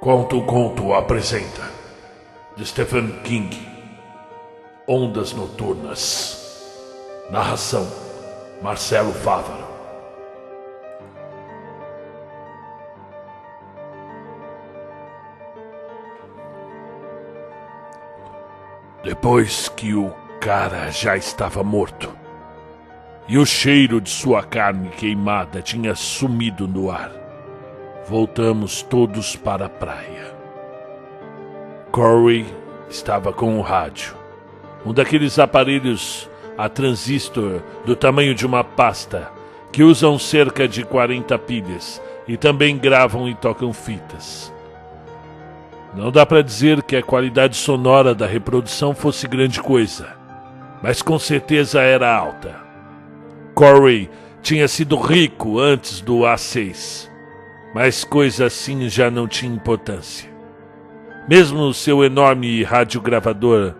Conto Conto apresenta de Stephen King, Ondas Noturnas. Narração Marcelo Fávaro. Depois que o cara já estava morto e o cheiro de sua carne queimada tinha sumido no ar, voltamos todos para a praia. Corey estava com o rádio, um daqueles aparelhos a transistor do tamanho de uma pasta, que usam cerca de 40 pilhas e também gravam e tocam fitas. Não dá para dizer que a qualidade sonora da reprodução fosse grande coisa, mas com certeza era alta. Corey tinha sido rico antes do A6, mas coisa assim já não tinha importância. Mesmo seu enorme radiogravador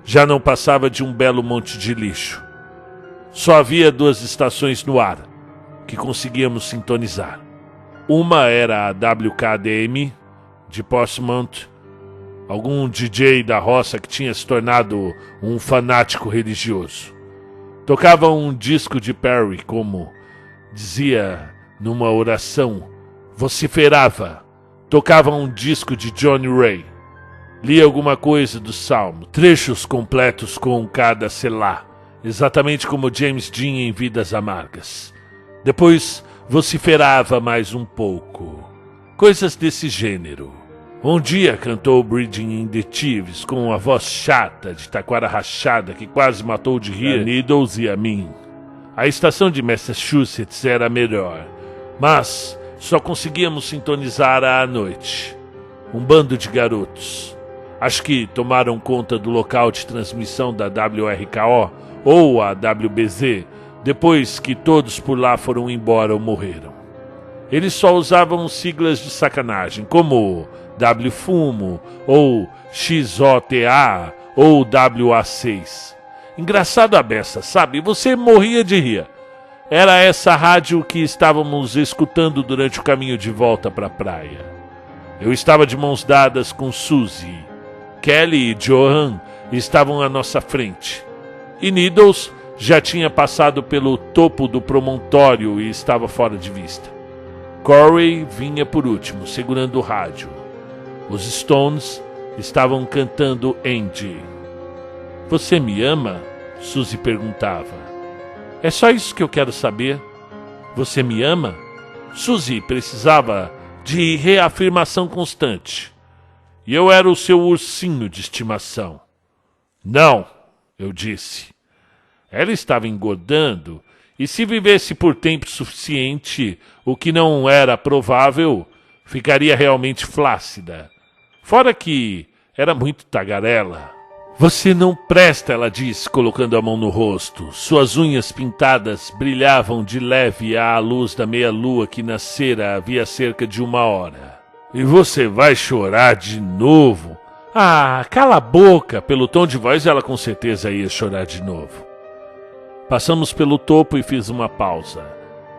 já não passava de um belo monte de lixo. Só havia 2 estações no ar que conseguíamos sintonizar. Uma era a WKDM de Portsmouth, algum DJ da roça que tinha se tornado um fanático religioso. Tocava um disco de Perry, como dizia numa oração, vociferava. Tocava um disco de Johnny Ray. Lia alguma coisa do Salmo, trechos completos com cada selá, exatamente como James Dean em Vidas Amargas. Depois vociferava mais um pouco. Coisas desse gênero. Um dia cantou Bridging in the Thieves com uma voz chata de taquara rachada que quase matou de rir a Needles e a mim. A estação de Massachusetts era melhor, mas só conseguíamos sintonizar à noite. Um bando de garotos. Acho que tomaram conta do local de transmissão da WRKO ou a WBZ depois que todos por lá foram embora ou morreram. Eles só usavam siglas de sacanagem, como WFUMO, ou XOTA, ou WA6. Engraçado a beça, sabe? Você morria de rir. Era essa rádio que estávamos escutando durante o caminho de volta para a praia. Eu estava de mãos dadas com Suzy. Kelly e Johan estavam à nossa frente. E Needles já tinha passado pelo topo do promontório e estava fora de vista. Corey vinha por último, segurando o rádio. Os Stones estavam cantando Angie. Você me ama? Suzy perguntava. É só isso que eu quero saber. Você me ama? Suzy precisava de reafirmação constante. E eu era o seu ursinho de estimação. Não, eu disse. Ela estava engordando, e se vivesse por tempo suficiente, o que não era provável, ficaria realmente flácida. Fora que era muito tagarela. Você não presta, ela disse, colocando a mão no rosto. Suas unhas pintadas brilhavam de leve à luz da meia-lua que nascera havia cerca de 1 hora. E você vai chorar de novo? Ah, cala a boca! Pelo tom de voz, ela com certeza ia chorar de novo. Passamos pelo topo e fiz uma pausa.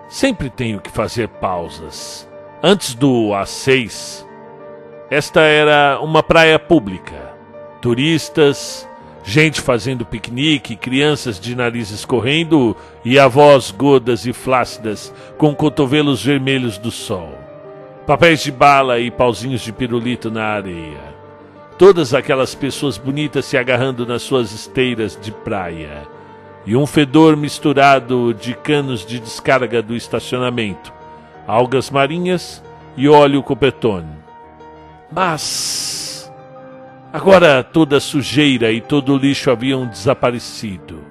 Sempre tenho que fazer pausas. Antes do A6, esta era uma praia pública. Turistas, gente fazendo piquenique, crianças de narizes correndo e avós gordas e flácidas com cotovelos vermelhos do sol. Papéis de bala e pauzinhos de pirulito na areia. Todas aquelas pessoas bonitas se agarrando nas suas esteiras de praia. E um fedor misturado de canos de descarga do estacionamento, algas marinhas e óleo copetone. Mas agora toda a sujeira e todo o lixo haviam desaparecido.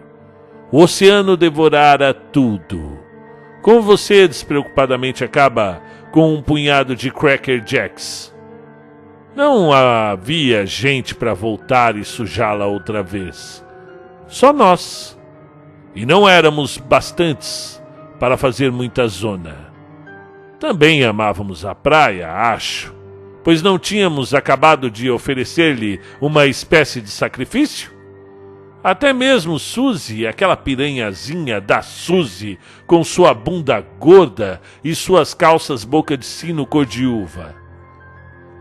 O oceano devorara tudo. Como você despreocupadamente acaba com um punhado de Cracker Jacks. Não havia gente para voltar e sujá-la outra vez. Só nós. E não éramos bastantes para fazer muita zona. Também amávamos a praia, acho, pois não tínhamos acabado de oferecer-lhe uma espécie de sacrifício? Até mesmo Suzy, aquela piranhazinha da Suzy, com sua bunda gorda e suas calças boca de sino cor de uva.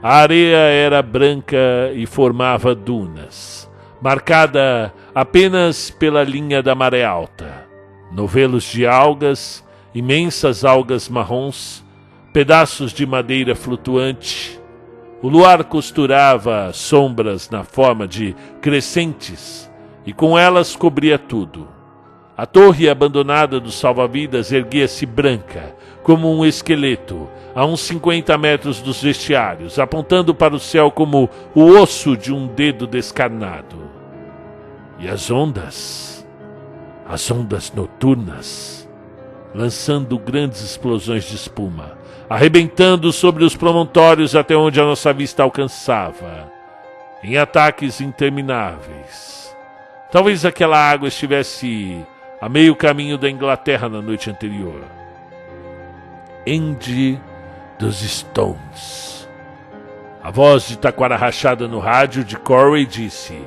A areia era branca e formava dunas, marcada apenas pela linha da maré alta. Novelos de algas, imensas algas marrons, pedaços de madeira flutuante. O luar costurava sombras na forma de crescentes e com elas cobria tudo. A torre abandonada dos salva-vidas erguia-se branca, como um esqueleto, a uns 50 metros dos vestiários, apontando para o céu como o osso de um dedo descarnado. E as ondas noturnas, lançando grandes explosões de espuma, arrebentando sobre os promontórios até onde a nossa vista alcançava, em ataques intermináveis. Talvez aquela água estivesse a meio caminho da Inglaterra na noite anterior. Andy dos Stones. A voz de taquara rachada no rádio de Corey disse: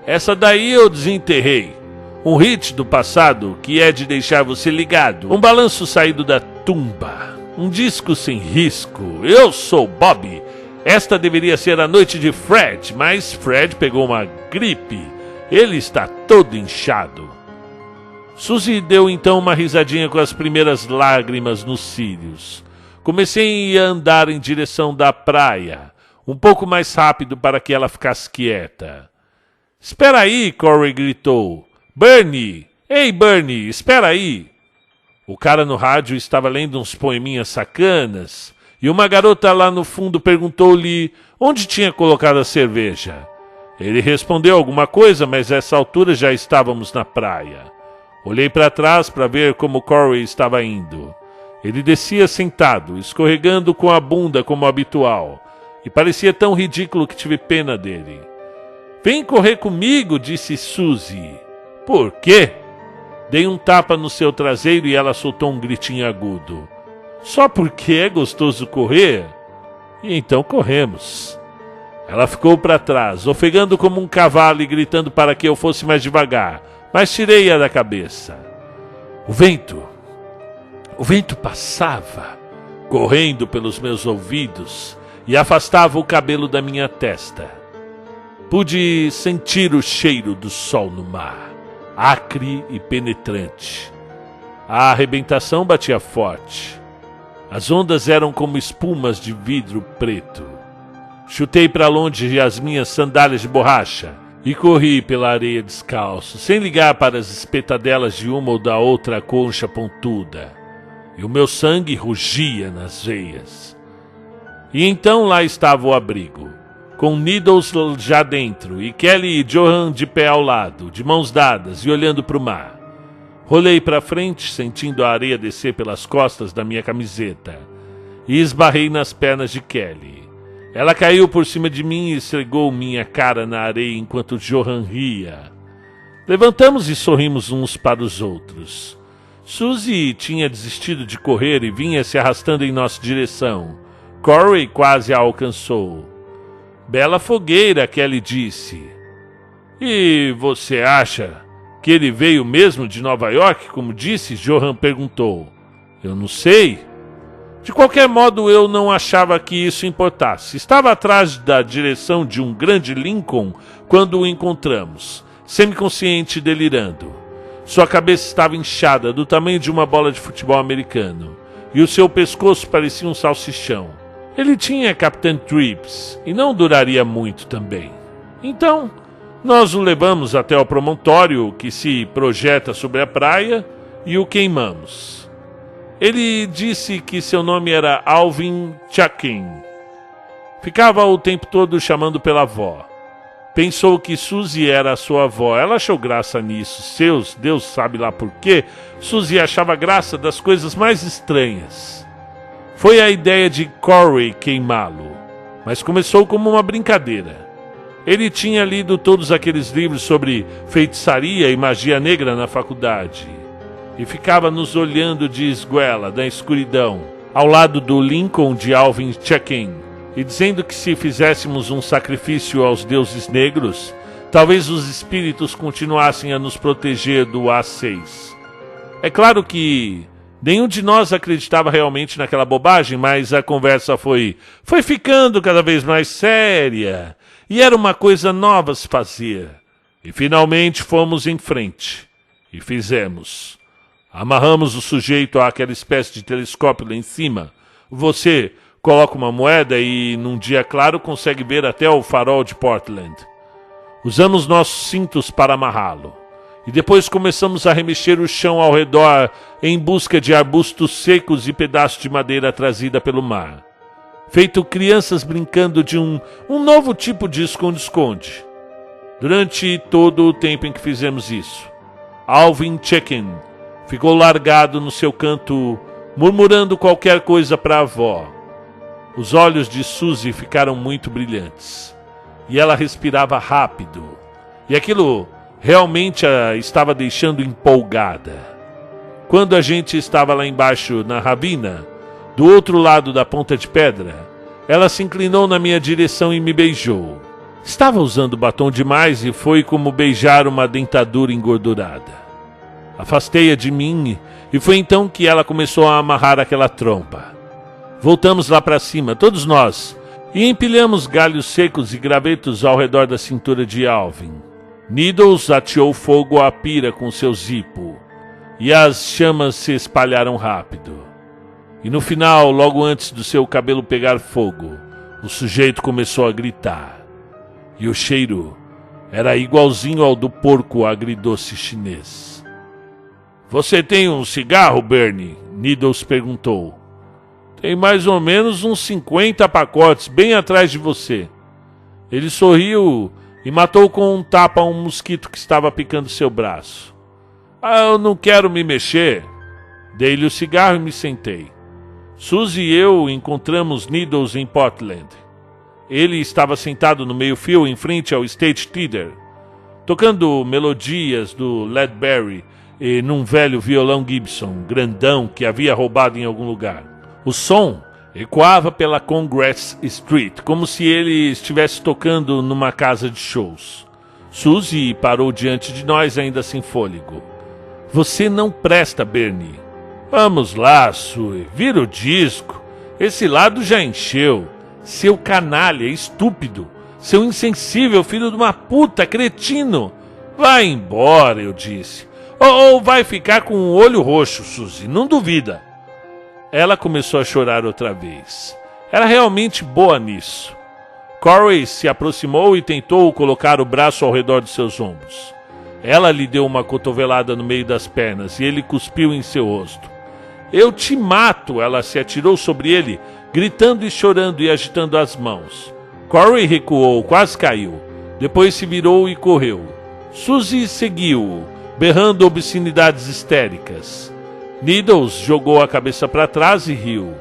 "Essa daí eu desenterrei. Um hit do passado que é de deixar você ligado. Um balanço saído da tumba. Um disco sem risco. Eu sou Bob. Esta deveria ser a noite de Fred, mas Fred pegou uma gripe. Ele está todo inchado." Suzy deu então uma risadinha com as primeiras lágrimas nos cílios. Comecei a andar em direção da praia, um pouco mais rápido para que ela ficasse quieta. "Espera aí!" Corey gritou. "Bernie! Ei, Bernie, espera aí!" O cara no rádio estava lendo uns poeminhas sacanas e uma garota lá no fundo perguntou-lhe onde tinha colocado a cerveja. Ele respondeu alguma coisa, mas a essa altura já estávamos na praia. Olhei para trás para ver como Corey estava indo. Ele descia sentado, escorregando com a bunda como habitual, e parecia tão ridículo que tive pena dele. "Vem correr comigo", disse Suzy. "Por quê?" Dei um tapa no seu traseiro e ela soltou um gritinho agudo. "Só porque é gostoso correr?" E então corremos. Ela ficou para trás, ofegando como um cavalo e gritando para que eu fosse mais devagar, mas tirei-a da cabeça. O vento passava, correndo pelos meus ouvidos e afastava o cabelo da minha testa. Pude sentir o cheiro do sol no mar, acre e penetrante. A arrebentação batia forte. As ondas eram como espumas de vidro preto. Chutei para longe as minhas sandálias de borracha e corri pela areia descalço, sem ligar para as espetadelas de uma ou da outra concha pontuda. E o meu sangue rugia nas veias. E então lá estava o abrigo, com Needles já dentro e Kelly e Johan de pé ao lado, de mãos dadas e olhando para o mar. Rolei para frente, sentindo a areia descer pelas costas da minha camiseta, e esbarrei nas pernas de Kelly. Ela caiu por cima de mim e esfregou minha cara na areia enquanto Johan ria. Levantamos e sorrimos uns para os outros. Suzy tinha desistido de correr e vinha se arrastando em nossa direção. Corey quase a alcançou. "Bela fogueira", Kelly disse. "E você acha que ele veio mesmo de Nova York, como disse?" Johan perguntou. "Eu não sei. De qualquer modo, eu não achava que isso importasse. Estava atrás da direção de um grande Lincoln quando o encontramos, semiconsciente e delirando. Sua cabeça estava inchada, do tamanho de uma bola de futebol americano, e o seu pescoço parecia um salsichão. Ele tinha Captain Trips, e não duraria muito também. Então, nós o levamos até o promontório que se projeta sobre a praia e o queimamos. Ele disse que seu nome era Alvin Chackin. Ficava o tempo todo chamando pela avó. Pensou que Suzy era a sua avó. Ela achou graça nisso. Deus sabe lá por quê. Suzy achava graça das coisas mais estranhas. Foi a ideia de Corey queimá-lo, mas começou como uma brincadeira. Ele tinha lido todos aqueles livros sobre feitiçaria e magia negra na faculdade e ficava nos olhando de esguela da escuridão, ao lado do Lincoln de Alvin Chackin, e dizendo que se fizéssemos um sacrifício aos deuses negros, talvez os espíritos continuassem a nos proteger do A6. É claro que Nenhum de nós acreditava realmente naquela bobagem, mas a conversa foi ficando cada vez mais séria. E era uma coisa nova a se fazer. E finalmente fomos em frente. E fizemos. Amarramos o sujeito àquela espécie de telescópio lá em cima. Você coloca uma moeda e, num dia claro, consegue ver até o farol de Portland. Usamos nossos cintos para amarrá-lo. E depois começamos a remexer o chão ao redor em busca de arbustos secos e pedaços de madeira trazida pelo mar. Feito crianças brincando de um novo tipo de esconde-esconde. Durante todo o tempo em que fizemos isso, Alvin Chicken ficou largado no seu canto, murmurando qualquer coisa para a avó. Os olhos de Suzy ficaram muito brilhantes. E ela respirava rápido. E aquilo realmente a estava deixando empolgada. Quando a gente estava lá embaixo na ravina, do outro lado da ponta de pedra, ela se inclinou na minha direção e me beijou. Estava usando batom demais e foi como beijar uma dentadura engordurada. Afastei-a de mim e foi então que ela começou a amarrar aquela trompa. Voltamos lá para cima, todos nós, e empilhamos galhos secos e gravetos ao redor da cintura de Alvin. Needles ateou fogo à pira com seu zipo, e as chamas se espalharam rápido. E no final, logo antes do seu cabelo pegar fogo, o sujeito começou a gritar. E o cheiro era igualzinho ao do porco agridoce chinês. Você tem um cigarro, Bernie? Needles perguntou. Tem mais ou menos uns 50 pacotes bem atrás de você. Ele sorriu e matou com um tapa um mosquito que estava picando seu braço. Eu não quero me mexer. Dei-lhe o cigarro e me sentei. Suzy e eu encontramos Needles em Portland. Ele estava sentado no meio-fio em frente ao State Theater, tocando melodias do Ledbury e num velho violão Gibson grandão que havia roubado em algum lugar. O som ecoava pela Congress Street, como se ele estivesse tocando numa casa de shows. Suzy parou diante de nós ainda sem fôlego. Você não presta, Bernie. Vamos lá, Sue, vira o disco. Esse lado já encheu. Seu canalha, estúpido. Seu insensível filho de uma puta, cretino. Vai embora, eu disse. Ou vai ficar com o olho roxo, Suzy, não duvida. Ela começou a chorar outra vez. Era realmente boa nisso. Corey se aproximou e tentou colocar o braço ao redor de seus ombros. Ela lhe deu uma cotovelada no meio das pernas e ele cuspiu em seu rosto. Eu te mato! Ela se atirou sobre ele, gritando e chorando e agitando as mãos. Corey recuou, quase caiu. Depois se virou e correu. Suzy seguiu-o, berrando obscenidades histéricas. Needles jogou a cabeça para trás e riu.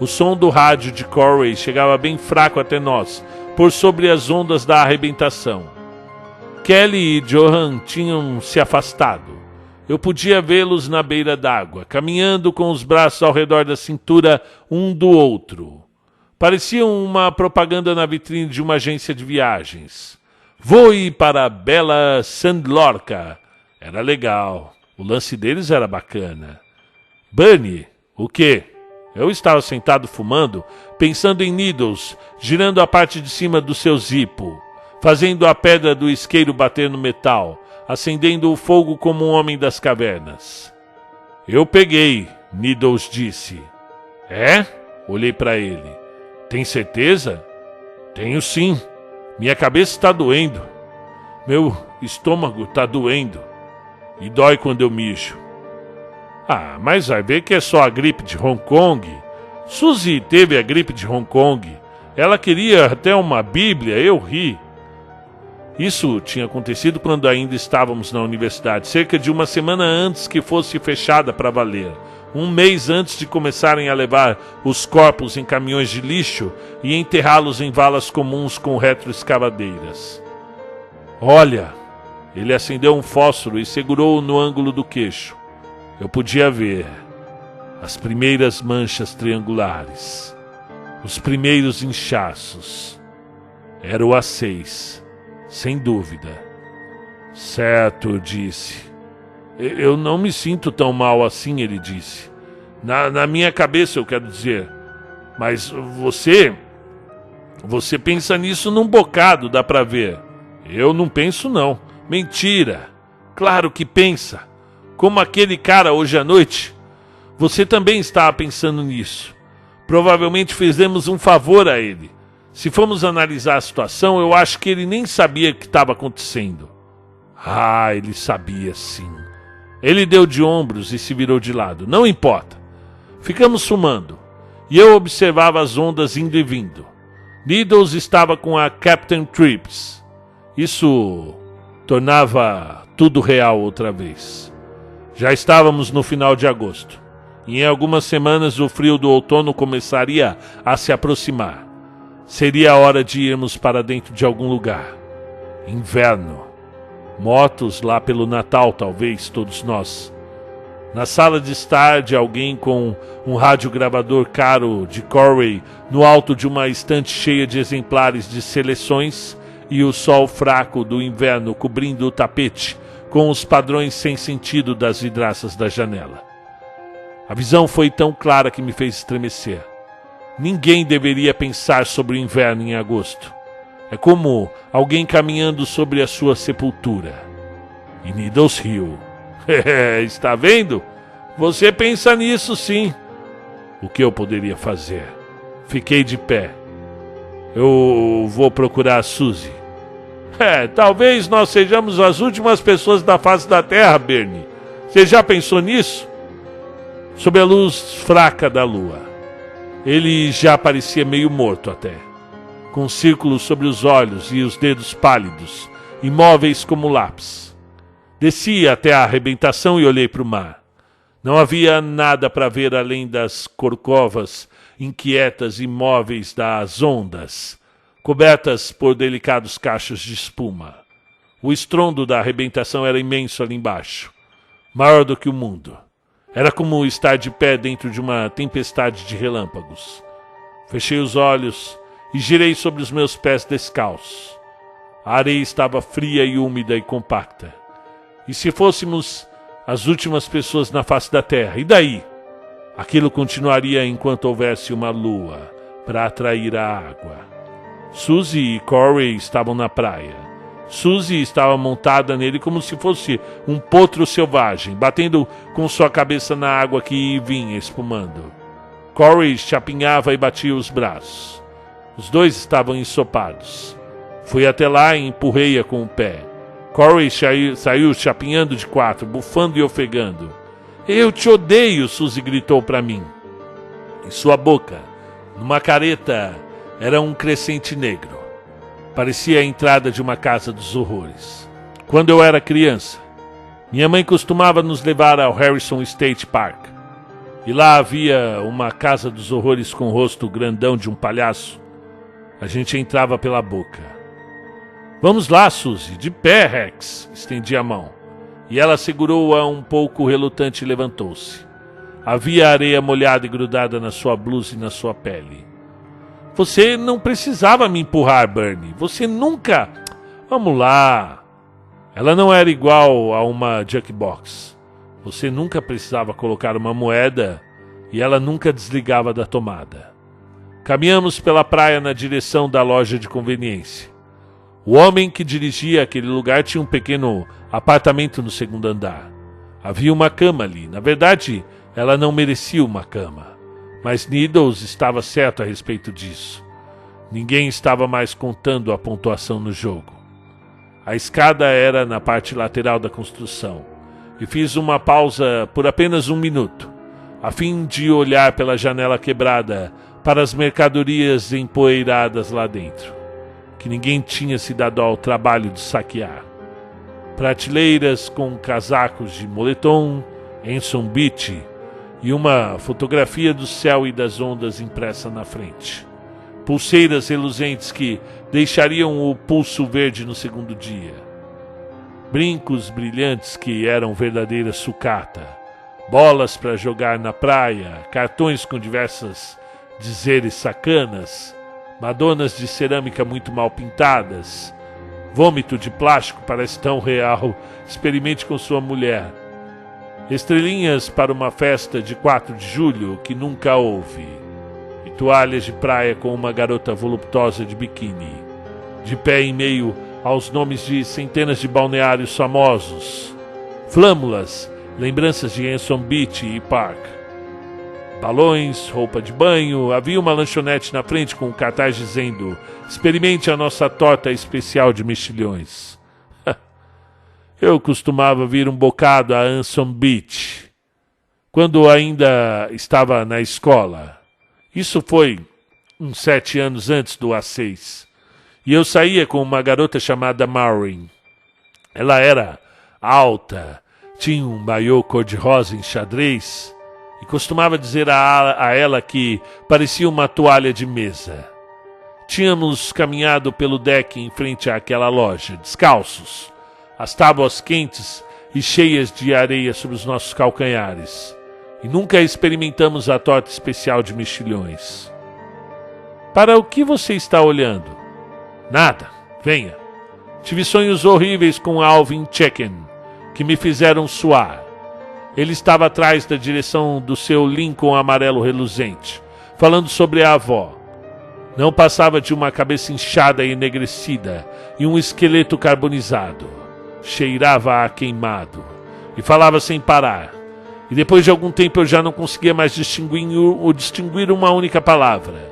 O som do rádio de Corey chegava bem fraco até nós, por sobre as ondas da arrebentação. Kelly e Johan tinham se afastado. Eu podia vê-los na beira d'água, caminhando com os braços ao redor da cintura um do outro. Pareciam uma propaganda na vitrine de uma agência de viagens. Voe para a bela Sandlorca. Era legal. O lance deles era bacana. Bernie, o quê? Eu estava sentado fumando, pensando em Needles, girando a parte de cima do seu zipo, fazendo a pedra do isqueiro bater no metal, acendendo o fogo como um homem das cavernas. Eu peguei, Needles disse. É? Olhei para ele. Tem certeza? Tenho sim. Minha cabeça está doendo. Meu estômago está doendo. E dói quando eu mijo. Ah, mas vai ver que é só a gripe de Hong Kong. Suzy teve a gripe de Hong Kong. Ela queria até uma bíblia, eu ri. Isso tinha acontecido quando ainda estávamos na universidade, cerca de uma semana antes que fosse fechada para valer. Um mês antes de começarem a levar os corpos em caminhões de lixo e enterrá-los em valas comuns com retroescavadeiras. Olha, ele acendeu um fósforo e segurou-o no ângulo do queixo. Eu podia ver as primeiras manchas triangulares, os primeiros inchaços. Era o A6, sem dúvida. Certo, eu disse. Eu não me sinto tão mal assim, ele disse. Na minha cabeça, eu quero dizer. Mas você pensa nisso num bocado, dá pra ver. Eu não penso não. Mentira. Claro que pensa. Como aquele cara hoje à noite. Você também estava pensando nisso. Provavelmente fizemos um favor a ele. Se formos analisar a situação, eu acho que ele nem sabia o que estava acontecendo. Ah, ele sabia sim. Ele deu de ombros e se virou de lado. Não importa. Ficamos fumando. E eu observava as ondas indo e vindo. Needles estava com a Captain Trips. Isso tornava tudo real outra vez. Já estávamos no final de agosto. E em algumas semanas o frio do outono começaria a se aproximar. Seria a hora de irmos para dentro de algum lugar. Inverno. Motos lá pelo Natal, talvez, todos nós. Na sala de estar de alguém com um radiogravador caro de Corey no alto de uma estante cheia de exemplares de seleções e o sol fraco do inverno cobrindo o tapete com os padrões sem sentido das vidraças da janela. A visão foi tão clara que me fez estremecer. Ninguém deveria pensar sobre o inverno em agosto. É como alguém caminhando sobre a sua sepultura. E Needles riu. Está vendo? Você pensa nisso sim. O que eu poderia fazer? Fiquei de pé. Eu vou procurar a Suzy. Talvez nós sejamos as últimas pessoas da face da Terra, Bernie. Você já pensou nisso? Sob a luz fraca da lua. Ele já parecia meio morto até. Com círculos sobre os olhos e os dedos pálidos, imóveis como lápis. Desci até a arrebentação e olhei para o mar. Não havia nada para ver além das corcovas inquietas e imóveis das ondas, cobertas por delicados cachos de espuma. O estrondo da arrebentação era imenso ali embaixo, maior do que o mundo. Era como estar de pé dentro de uma tempestade de relâmpagos. Fechei os olhos e girei sobre os meus pés descalços. A areia estava fria e úmida e compacta. E se fôssemos as últimas pessoas na face da terra, e daí? Aquilo continuaria enquanto houvesse uma lua para atrair a água. Suzy e Corey estavam na praia. Suzy estava montada nele como se fosse um potro selvagem, batendo com sua cabeça na água que ia e vinha espumando. Corey chapinhava e batia os braços. Os dois estavam ensopados. Fui até lá e empurrei-a com o pé. Corey saiu chapinhando de quatro, bufando e ofegando. Eu te odeio, Suzy gritou para mim. Em sua boca, numa careta, era um crescente negro. Parecia a entrada de uma casa dos horrores. Quando eu era criança, minha mãe costumava nos levar ao Harrison State Park. E lá havia uma casa dos horrores com o rosto grandão de um palhaço. A gente entrava pela boca. Vamos lá, Suzy, de pé, Rex. Estendi a mão. E ela segurou-a um pouco relutante e levantou-se. Havia areia molhada e grudada na sua blusa e na sua pele. Você não precisava me empurrar, Bernie. Você nunca... Vamos lá. Ela não era igual a uma jukebox. Você nunca precisava colocar uma moeda e ela nunca desligava da tomada. Caminhamos pela praia na direção da loja de conveniência. O homem que dirigia aquele lugar tinha um pequeno apartamento no segundo andar. Havia uma cama ali. Na verdade, ela não merecia uma cama. Mas Needles estava certo a respeito disso. Ninguém estava mais contando a pontuação no jogo. A escada era na parte lateral da construção, e fiz uma pausa por apenas 1 minuto, a fim de olhar pela janela quebrada para as mercadorias empoeiradas lá dentro, que ninguém tinha se dado ao trabalho de saquear. Prateleiras com casacos de moletom, Enson Beach, e uma fotografia do céu e das ondas impressa na frente. Pulseiras reluzentes que deixariam o pulso verde no segundo dia. Brincos brilhantes que eram verdadeira sucata. Bolas para jogar na praia, cartões com diversas dizeres sacanas, madonas de cerâmica muito mal pintadas. Vômito de plástico parece tão real. Experimente com sua mulher. estrelinhas para uma festa de 4 de julho que nunca houve, e toalhas de praia com uma garota voluptuosa de biquíni, de pé em meio aos nomes de centenas de balneários famosos, flâmulas, lembranças de Hanson Beach e Park, balões, roupa de banho. Havia uma lanchonete na frente com um cartaz dizendo: experimente a nossa torta especial de mexilhões. Eu costumava vir um bocado a Hanson Beach quando ainda estava na escola. Isso foi uns 7 anos antes do A6. E eu saía com uma garota chamada Maureen. Ela era alta, tinha um maiô cor-de-rosa em xadrez e costumava dizer a ela que parecia uma toalha de mesa. Tínhamos caminhado pelo deck em frente àquela loja, descalços, as tábuas quentes e cheias de areia sobre os nossos calcanhares, e nunca experimentamos a torta especial de mexilhões. Para o que você está olhando? Nada, venha. Tive sonhos horríveis com Alvin Checken, que me fizeram suar. Ele estava atrás da direção do seu Lincoln amarelo reluzente, falando sobre a avó. Não passava de uma cabeça inchada e enegrecida e um esqueleto carbonizado. Cheirava a queimado e falava sem parar. E depois de algum tempo eu já não conseguia mais distinguir uma única palavra.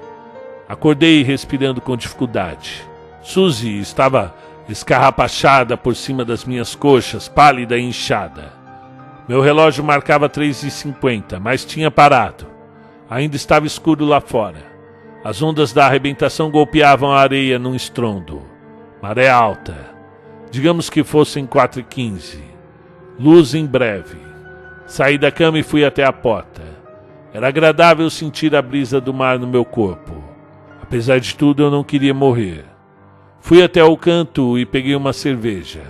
Acordei respirando com dificuldade. Suzy estava escarrapachada por cima das minhas coxas, pálida e inchada. Meu relógio marcava 3h50, mas tinha parado. Ainda estava escuro lá fora. As ondas da arrebentação golpeavam a areia num estrondo. Maré alta. Digamos que fossem 4h15. Luz em breve. Saí da cama e fui até a porta. Era agradável sentir a brisa do mar no meu corpo. Apesar de tudo, eu não queria morrer. Fui até o canto e peguei uma cerveja.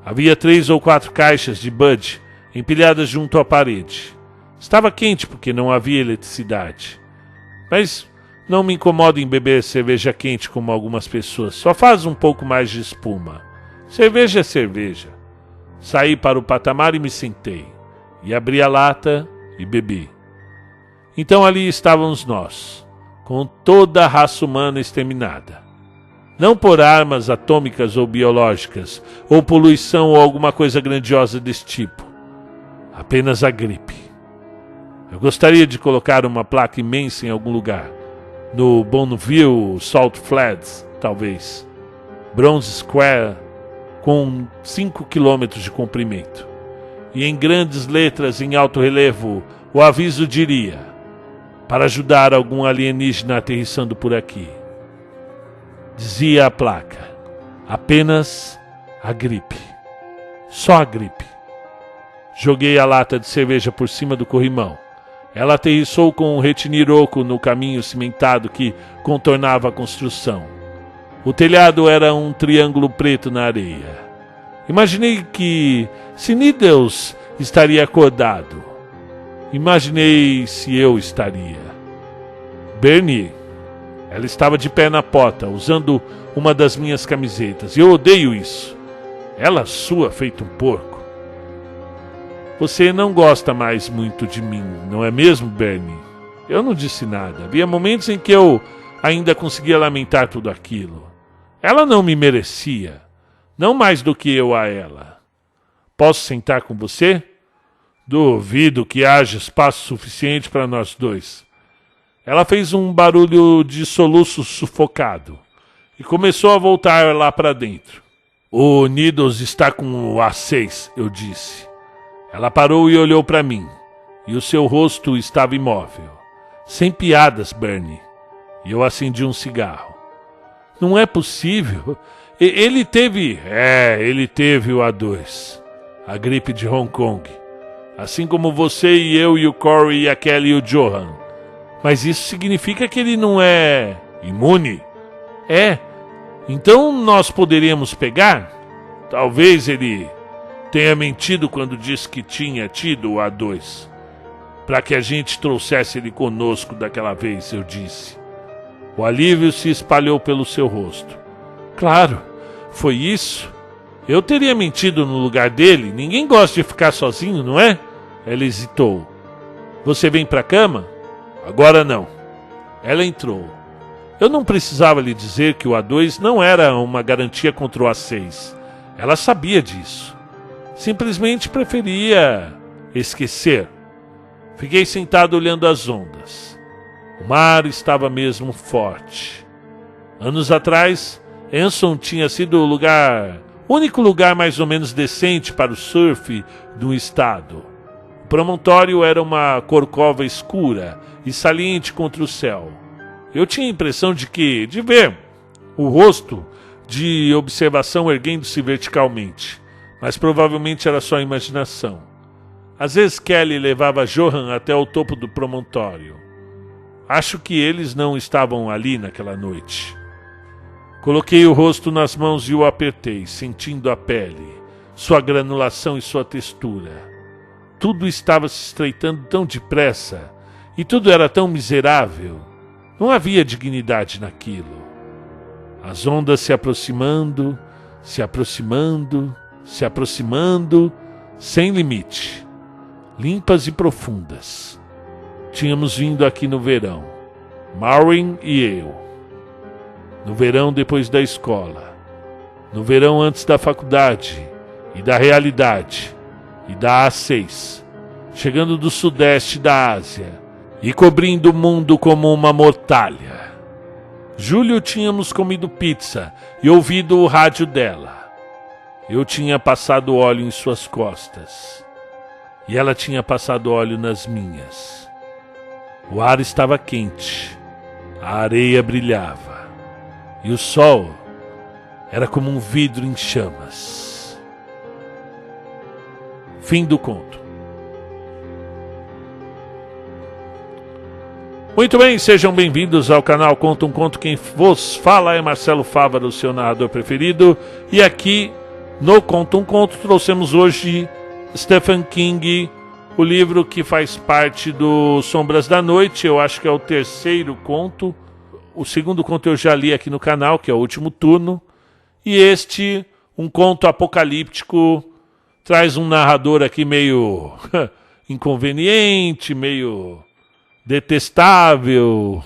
Havia 3 ou 4 caixas de Bud empilhadas junto à parede. Estava quente porque não havia eletricidade. Mas não me incomodo em beber cerveja quente como algumas pessoas. Só faz um pouco mais de espuma. Cerveja é cerveja. Saí para o patamar e me sentei. E abri a lata e bebi. Então ali estávamos nós, com toda a raça humana exterminada. Não por armas atômicas ou biológicas, ou poluição ou alguma coisa grandiosa desse tipo. Apenas a gripe. Eu gostaria de colocar uma placa imensa em algum lugar. No Bonneville Salt Flats, talvez. Bronze Square, com 5 quilômetros de comprimento. E em grandes letras em alto relevo, o aviso diria: para ajudar algum alienígena aterrissando por aqui. Dizia a placa: apenas a gripe. Só a gripe. Joguei a lata de cerveja por cima do corrimão. Ela aterrissou com um retiniroco no caminho cimentado que contornava a construção. O telhado era um triângulo preto na areia. Imaginei que se Needles estaria acordado. Imaginei se eu estaria. Bernie. Ela estava de pé na porta, usando uma das minhas camisetas. E eu odeio isso. Ela sua feito um porco. Você não gosta mais muito de mim, não é mesmo, Bernie? Eu não disse nada. Havia momentos em que eu ainda conseguia lamentar tudo aquilo. Ela não me merecia. Não mais do que eu a ela. Posso sentar com você? Duvido que haja espaço suficiente para nós dois. Ela fez um barulho de soluço sufocado e começou a voltar lá para dentro. O Needles está com o A6, eu disse. Ela parou e olhou para mim, e o seu rosto estava imóvel. Sem piadas, Bernie. E eu acendi um cigarro. Não é possível. Ele teve o A2. A gripe de Hong Kong. Assim como você e eu e o Corey e a Kelly e o Johan. Mas isso significa que ele não é imune? É. Então nós poderíamos pegar? Talvez ele tenha mentido quando disse que tinha tido o A2. Para que a gente trouxesse ele conosco daquela vez, eu disse. O alívio se espalhou pelo seu rosto. Claro, foi isso. Eu teria mentido no lugar dele. Ninguém gosta de ficar sozinho, não é? Ela hesitou. Você vem para a cama? Agora não. Ela entrou. Eu não precisava lhe dizer que o A2 não era uma garantia contra o A6. Ela sabia disso. Simplesmente preferia esquecer. Fiquei sentado olhando as ondas. O mar estava mesmo forte. Anos atrás, Anson tinha sido o único lugar mais ou menos decente para o surf do estado. O promontório era uma corcova escura e saliente contra o céu. Eu tinha a impressão de ver o rosto de observação erguendo-se verticalmente, mas provavelmente era só imaginação. Às vezes Kelly levava Johan até o topo do promontório. Acho que eles não estavam ali naquela noite. Coloquei o rosto nas mãos e o apertei, sentindo a pele, sua granulação e sua textura. Tudo estava se estreitando tão depressa, e tudo era tão miserável. Não havia dignidade naquilo. As ondas se aproximando, se aproximando, se aproximando, sem limite. Limpas e profundas. Tínhamos vindo aqui no verão, Maureen e eu. No verão depois da escola. No verão antes da faculdade e da realidade e da A6. Chegando do sudeste da Ásia e cobrindo o mundo como uma mortalha. Júlio tínhamos comido pizza e ouvido o rádio dela. Eu tinha passado óleo em suas costas. E ela tinha passado óleo nas minhas. O ar estava quente. A areia brilhava. E o sol era como um vidro em chamas. Fim do conto. Muito bem, sejam bem-vindos ao canal Conta um Conto. Quem vos fala é Marcelo Fávaro, o seu narrador preferido. E aqui no Conta um Conto trouxemos hoje Stephen King, o livro que faz parte do Sombras da Noite. Eu acho que é o terceiro conto. O segundo conto eu já li aqui no canal, que é O Último Turno. E este, um conto apocalíptico, traz um narrador aqui meio inconveniente, meio detestável,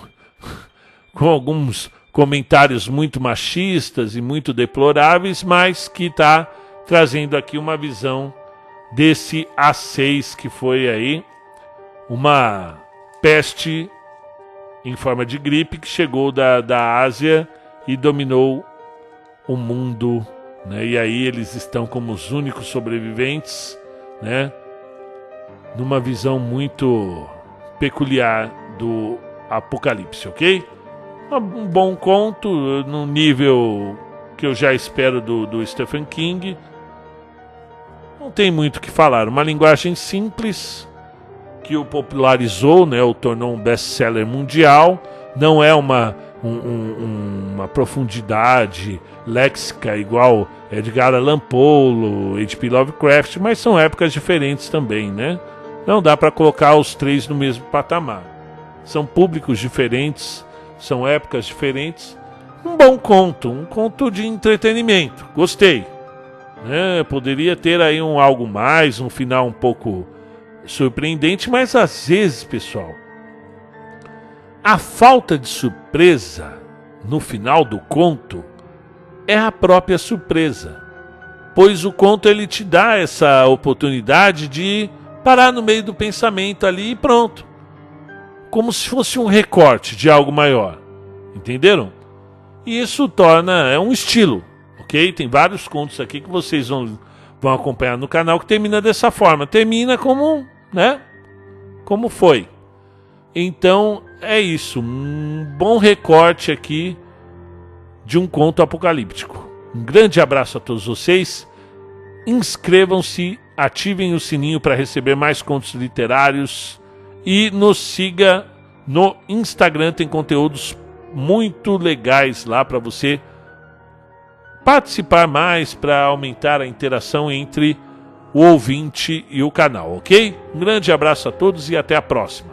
com alguns comentários muito machistas e muito deploráveis, mas que está trazendo aqui uma visão desse A6 que foi aí uma peste em forma de gripe que chegou da Ásia e dominou o mundo, né? E aí eles estão como os únicos sobreviventes, né? Numa visão muito peculiar do apocalipse, ok? Um bom conto, no nível que eu já espero do Stephen King. Não tem muito o que falar, uma linguagem simples que o popularizou, né? O tornou um best-seller mundial. Não é uma profundidade léxica igual Edgar Allan Poe, H.P. Lovecraft, mas são épocas diferentes também, né? Não dá para colocar os três no mesmo patamar. São públicos diferentes, são épocas diferentes. Um bom conto, um conto de entretenimento. Gostei. Né? Poderia ter aí algo mais, um final um pouco surpreendente, mas às vezes, pessoal, a falta de surpresa no final do conto é a própria surpresa. Pois o conto ele te dá essa oportunidade de parar no meio do pensamento ali e pronto. Como se fosse um recorte de algo maior. Entenderam? E isso torna um estilo, ok? Tem vários contos aqui que vocês vão acompanhar no canal que termina dessa forma. Termina como, né? Como foi. Então, é isso. Um bom recorte aqui de um conto apocalíptico. Um grande abraço a todos vocês. Inscrevam-se, ativem o sininho para receber mais contos literários e nos siga no Instagram, tem conteúdos muito legais lá para você participar mais, para aumentar a interação entre o ouvinte e o canal, ok? Um grande abraço a todos e até a próxima.